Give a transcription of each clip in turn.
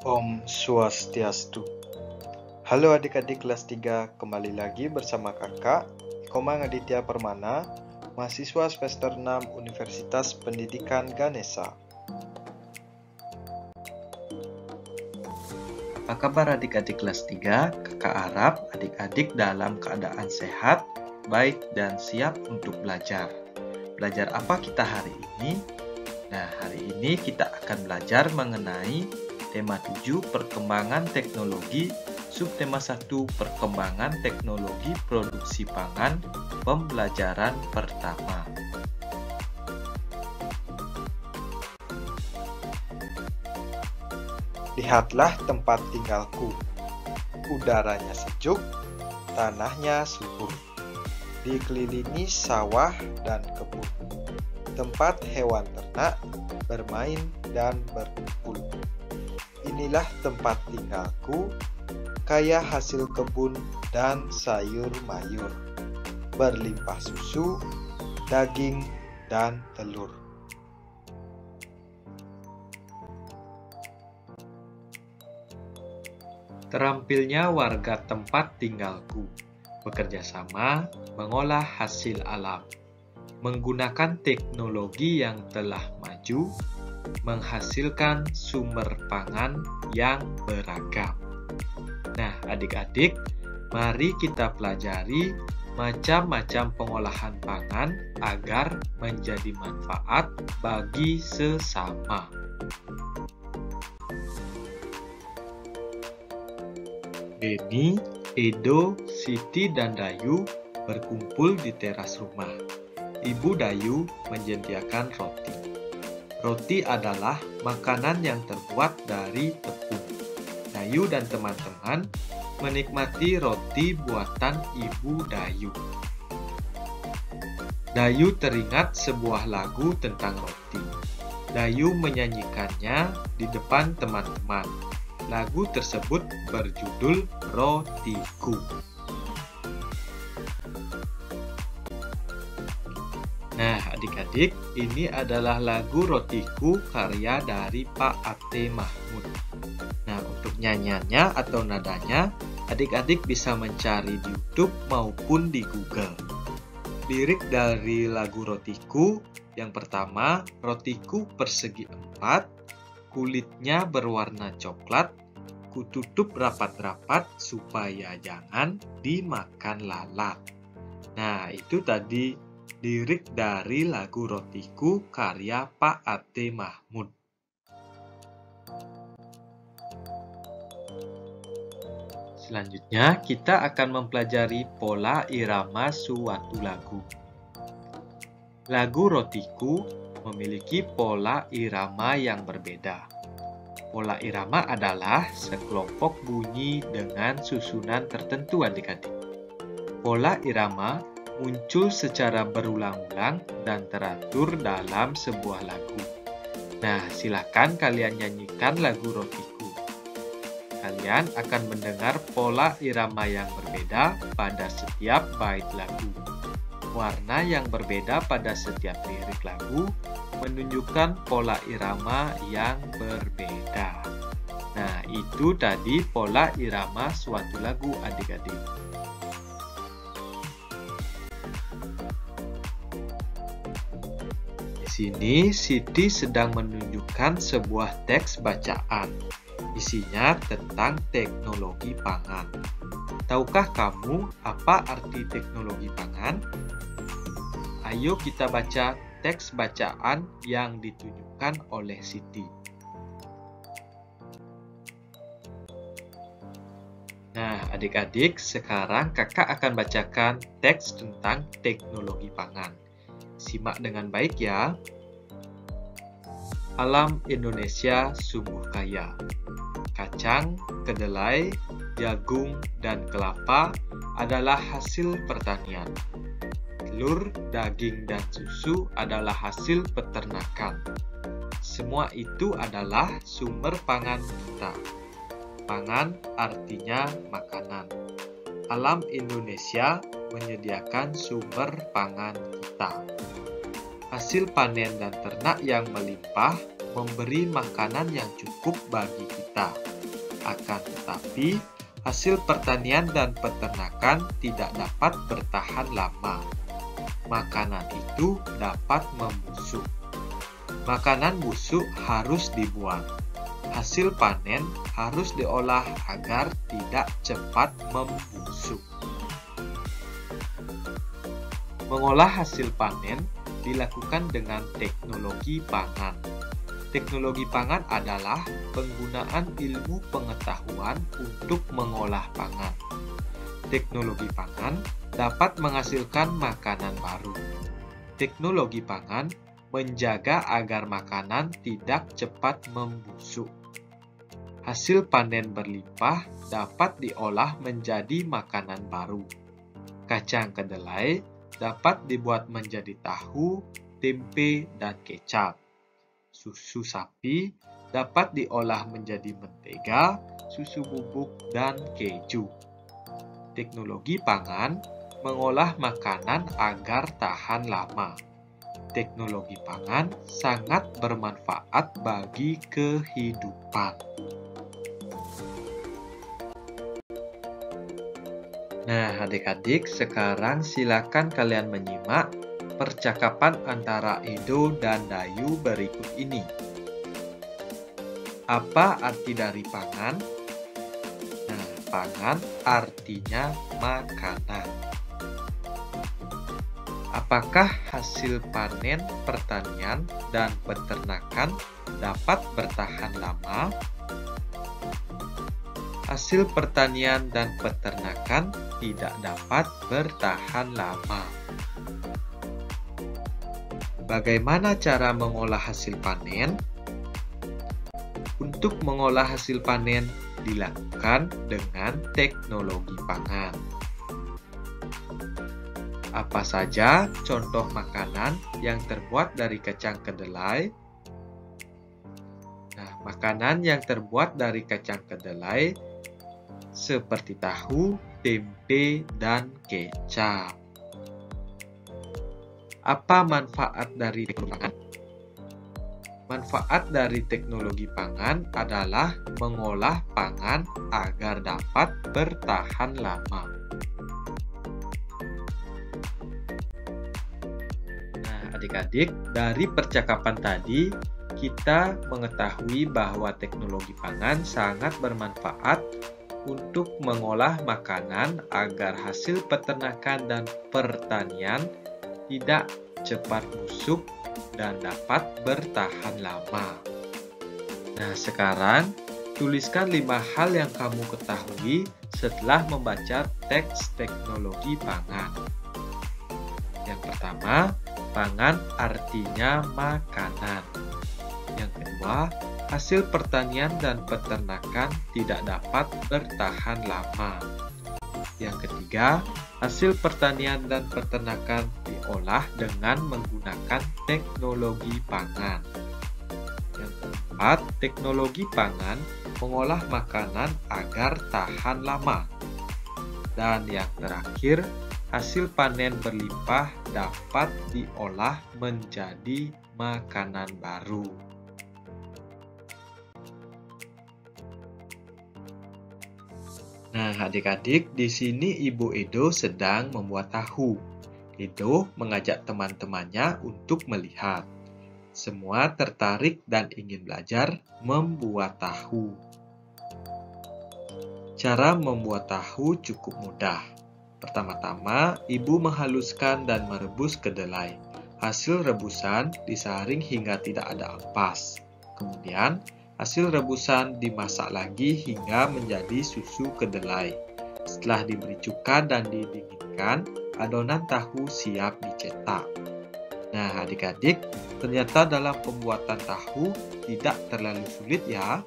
Om Swastiastu. Halo adik-adik kelas 3, kembali lagi bersama kakak Komang Aditya Permana, mahasiswa semester 6 Universitas Pendidikan Ganesha. Apa kabar adik-adik kelas 3? Kakak harap adik-adik dalam keadaan sehat, baik dan siap untuk belajar. Belajar apa kita hari ini? Nah, hari ini kita akan belajar mengenai tema 7 Perkembangan Teknologi, subtema 1 Perkembangan Teknologi Produksi Pangan, pembelajaran pertama. Lihatlah tempat tinggalku. Udaranya sejuk, tanahnya subur. Dikelilingi sawah dan kebun. Tempat hewan ternak bermain dan berkumpul. Inilah tempat tinggalku, kaya hasil kebun dan sayur mayur, berlimpah susu, daging, dan telur. Terampilnya warga tempat tinggalku bekerja sama mengolah hasil alam, menggunakan teknologi yang telah maju, menghasilkan sumber pangan yang beragam. Nah, adik-adik, mari kita pelajari macam-macam pengolahan pangan agar menjadi manfaat bagi sesama. Beni, Edo, Siti, dan Dayu berkumpul di teras rumah. Ibu Dayu menyediakan roti. Roti adalah makanan yang terbuat dari tepung. Dayu dan teman-teman menikmati roti buatan Ibu Dayu. Dayu teringat sebuah lagu tentang roti. Dayu menyanyikannya di depan teman-teman. Lagu tersebut berjudul Rotiku. Nah, adik-adik, ini adalah lagu Rotiku karya dari Pak Ate Mahmud. Nah, untuk nyanyiannya atau nadanya, adik-adik bisa mencari di YouTube maupun di Google. Lirik dari lagu Rotiku, yang pertama, rotiku persegi 4, kulitnya berwarna coklat, kututup rapat-rapat supaya jangan dimakan lalat. Nah, itu tadi lirik dari lagu Rotiku karya Pak Ate Mahmud. Selanjutnya, kita akan mempelajari pola irama suatu lagu. Lagu Rotiku memiliki pola irama yang berbeda. Pola irama adalah sekelompok bunyi dengan susunan tertentu adik-adik. Pola irama muncul secara berulang-ulang dan teratur dalam sebuah lagu. Nah, silakan kalian nyanyikan lagu Rotiku. Kalian akan mendengar pola irama yang berbeda pada setiap bait lagu. Warna yang berbeda pada setiap lirik lagu menunjukkan pola irama yang berbeda. Nah, itu tadi pola irama suatu lagu adik-adik. Di sini, Siti sedang menunjukkan sebuah teks bacaan. Isinya tentang teknologi pangan. Tahukah kamu apa arti teknologi pangan? Ayo kita baca teks bacaan yang ditunjukkan oleh Siti. Nah, adik-adik, sekarang kakak akan bacakan teks tentang teknologi pangan. Simak dengan baik ya. Alam Indonesia sungguh kaya. Kacang, kedelai, jagung, dan kelapa adalah hasil pertanian. Telur, daging, dan susu adalah hasil peternakan. Semua itu adalah sumber pangan kita. Pangan artinya makanan. Alam Indonesia menyediakan sumber pangan kita. Hasil panen dan ternak yang melimpah memberi makanan yang cukup bagi kita. Akan tetapi, hasil pertanian dan peternakan tidak dapat bertahan lama. Makanan itu dapat membusuk. Makanan busuk harus dibuang. Hasil panen harus diolah agar tidak cepat membusuk. Mengolah hasil panen dilakukan dengan teknologi pangan. Teknologi pangan adalah penggunaan ilmu pengetahuan untuk mengolah pangan. Teknologi pangan dapat menghasilkan makanan baru. Teknologi pangan menjaga agar makanan tidak cepat membusuk. Hasil panen berlimpah dapat diolah menjadi makanan baru. Kacang kedelai dapat dibuat menjadi tahu, tempe, dan kecap. Susu sapi dapat diolah menjadi mentega, susu bubuk, dan keju. Teknologi pangan mengolah makanan agar tahan lama. Teknologi pangan sangat bermanfaat bagi kehidupan. Nah, adik-adik, sekarang silakan kalian menyimak percakapan antara Edo dan Dayu berikut ini. Apa arti dari pangan? Nah, pangan artinya makanan. Apakah hasil panen pertanian dan peternakan dapat bertahan lama? Hasil pertanian dan peternakan tidak dapat bertahan lama. Bagaimana cara mengolah hasil panen? Untuk mengolah hasil panen dilakukan dengan teknologi pangan. Apa saja contoh makanan yang terbuat dari kacang kedelai? Nah, makanan yang terbuat dari kacang kedelai seperti tahu, tempe, dan kecap. Apa manfaat dari teknologi pangan? Manfaat dari teknologi pangan adalah mengolah pangan agar dapat bertahan lama. Adik-adik, dari percakapan tadi, kita mengetahui bahwa teknologi pangan sangat bermanfaat untuk mengolah makanan agar hasil peternakan dan pertanian tidak cepat busuk dan dapat bertahan lama. Nah, sekarang tuliskan 5 hal yang kamu ketahui setelah membaca teks teknologi pangan. Yang pertama, pangan artinya makanan. Yang kedua, hasil pertanian dan peternakan tidak dapat bertahan lama. Yang ketiga, hasil pertanian dan peternakan diolah dengan menggunakan teknologi pangan. Yang keempat, teknologi pangan mengolah makanan agar tahan lama. Dan yang terakhir, hasil panen berlimpah dapat diolah menjadi makanan baru. Nah, adik-adik, di sini Ibu Edo sedang membuat tahu. Edo mengajak teman-temannya untuk melihat. Semua tertarik dan ingin belajar membuat tahu. Cara membuat tahu cukup mudah. Pertama-tama, ibu menghaluskan dan merebus kedelai. Hasil rebusan disaring hingga tidak ada ampas. Kemudian, hasil rebusan dimasak lagi hingga menjadi susu kedelai. Setelah diberi cuka dan didinginkan, adonan tahu siap dicetak. Nah, adik-adik, ternyata dalam pembuatan tahu tidak terlalu sulit ya.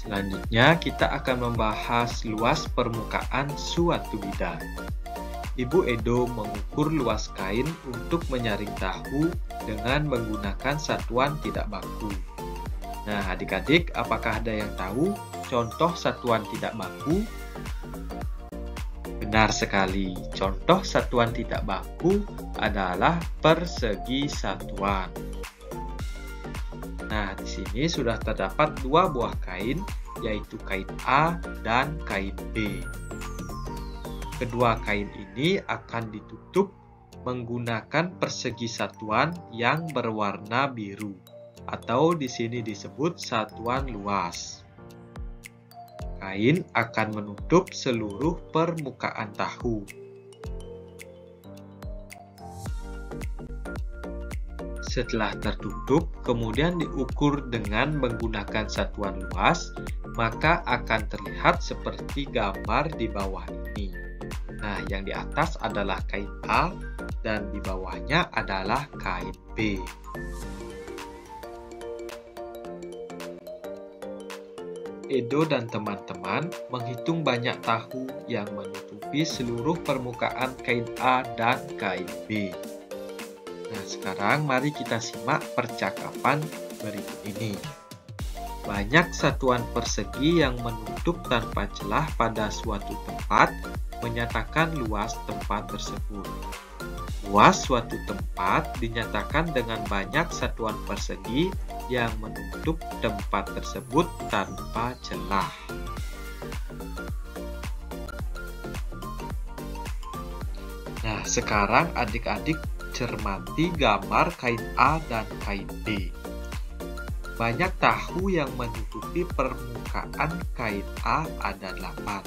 Selanjutnya, kita akan membahas luas permukaan suatu bidang. Ibu Edo mengukur luas kain untuk menyaring tahu dengan menggunakan satuan tidak baku. Nah, adik-adik, apakah ada yang tahu contoh satuan tidak baku? Benar sekali, contoh satuan tidak baku adalah persegi satuan. Nah, di sini sudah terdapat dua buah kain, yaitu kain A dan kain B. Kedua kain ini akan ditutup menggunakan persegi satuan yang berwarna biru, atau di sini disebut satuan luas. Kain akan menutup seluruh permukaan tahu. Setelah tertutup, kemudian diukur dengan menggunakan satuan luas, maka akan terlihat seperti gambar di bawah ini. Nah, yang di atas adalah kain A dan di bawahnya adalah kain B. Edo dan teman-teman menghitung banyak tahu yang menutupi seluruh permukaan kain A dan kain B. Nah, sekarang mari kita simak percakapan berikut ini. Banyak satuan persegi yang menutup tanpa celah pada suatu tempat menyatakan luas tempat tersebut. Luas suatu tempat dinyatakan dengan banyak satuan persegi yang menutup tempat tersebut tanpa celah. Nah, sekarang adik-adik cermati gambar kain A dan kain B. Banyak tahu yang menutupi permukaan kain A ada 8.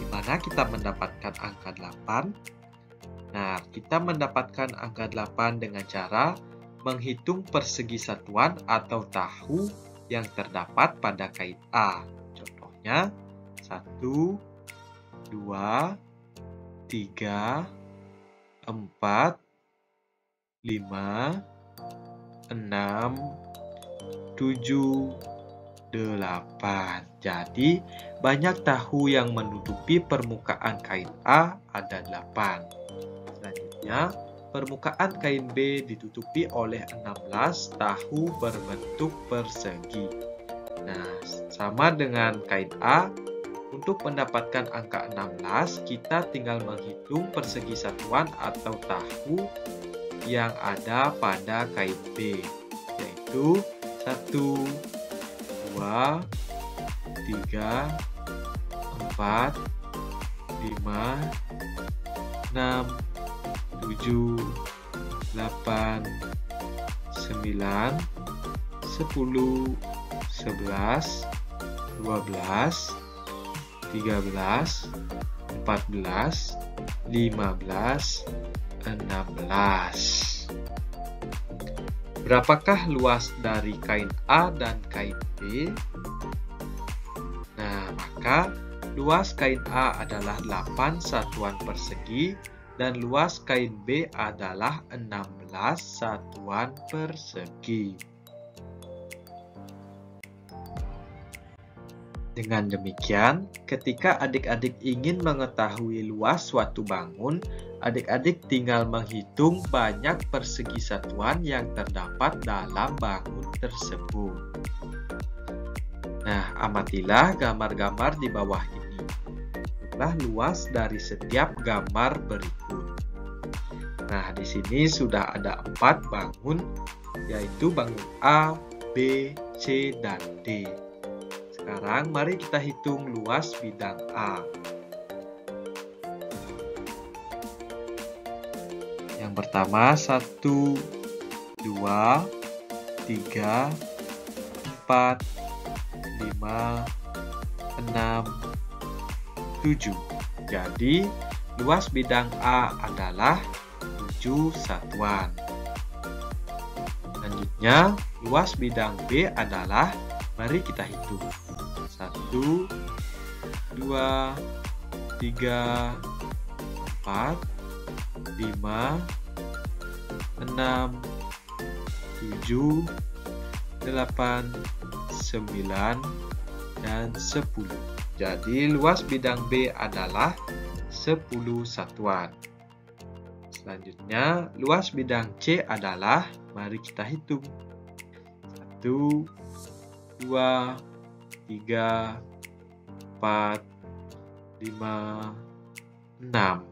Di mana kita mendapatkan angka 8? Nah, kita mendapatkan angka 8 dengan cara menghitung persegi satuan atau tahu yang terdapat pada kain A. Contohnya, 1, 2, 3, 4, 5, 6, 7, 8. Jadi, banyak tahu yang menutupi permukaan kain A ada 8. Selanjutnya, permukaan kain B ditutupi oleh 16 tahu berbentuk persegi. Nah, sama dengan kain A, untuk mendapatkan angka 16, kita tinggal menghitung persegi satuan atau tahu yang ada pada kain B, yaitu 1, 2, 3, 4, 5, 6, 7, 8, 9, 10, 11, 12, 13, 14, 15, 16. Berapakah luas dari kain A dan kain B? Nah, maka luas kain A adalah 8 satuan persegi dan luas kain B adalah 16 satuan persegi. Dengan demikian, ketika adik-adik ingin mengetahui luas suatu bangun, adik-adik tinggal menghitung banyak persegi satuan yang terdapat dalam bangun tersebut. Nah, amatilah gambar-gambar di bawah ini. Itulah luas dari setiap gambar berikut. Nah, di sini sudah ada 4 bangun, yaitu bangun A, B, C, dan D. Sekarang mari kita hitung luas bidang A. Yang pertama 1, 2, 3, 4, 5, 6, 7. Jadi luas bidang A adalah 7 satuan. Selanjutnya luas bidang B adalah, mari kita hitung. 1, 2, 3, 4, 5, 6, 7, 8, 9, dan 10. Jadi luas bidang B adalah 10 satuan. Selanjutnya luas bidang C adalah, mari kita hitung. 1, 2, 3, 4, 5, 6.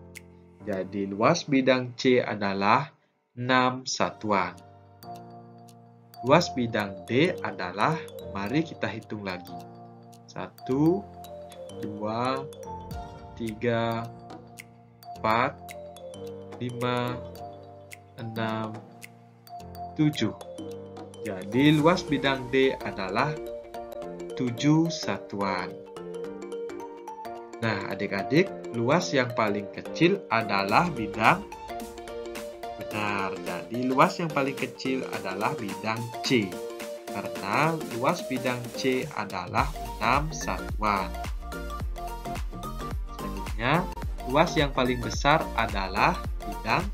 Jadi luas bidang C adalah 6 satuan. Luas bidang D adalah, mari kita hitung lagi. 1, 2, 3, 4, 5, 6, 7. Jadi luas bidang D adalah 7 satuan. Nah, adik-adik, luas yang paling kecil adalah bidang benar. Jadi luas yang paling kecil adalah bidang C. Karena luas bidang C adalah 6 satuan. Selanjutnya, luas yang paling besar adalah bidang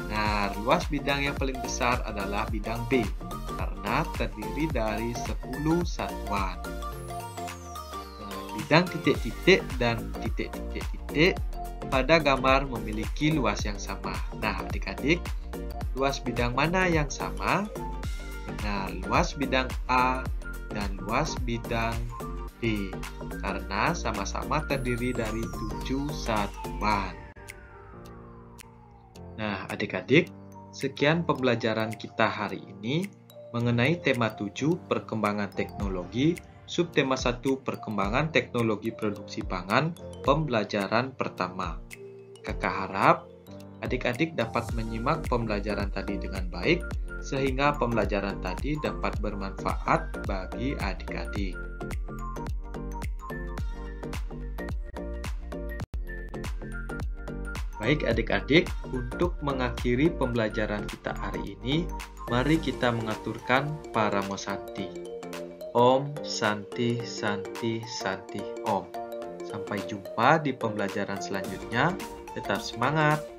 benar. Luas bidang yang paling besar adalah bidang B. Karena terdiri dari 10 satuan. Bidang titik-titik dan titik-titik-titik pada gambar memiliki luas yang sama. Nah, adik-adik, luas bidang mana yang sama? Benar, luas bidang A dan luas bidang B. Karena sama-sama terdiri dari 7 satuan. Nah, adik-adik, sekian pembelajaran kita hari ini mengenai tema 7, perkembangan teknologi, subtema 1, perkembangan teknologi produksi pangan, pembelajaran pertama. Kakak harap adik-adik dapat menyimak pembelajaran tadi dengan baik, sehingga pembelajaran tadi dapat bermanfaat bagi adik-adik. Baik adik-adik, untuk mengakhiri pembelajaran kita hari ini, mari kita mengaturkan Paramo Santi. Om Santi Santi Santi Om. Sampai jumpa di pembelajaran selanjutnya. Tetap semangat!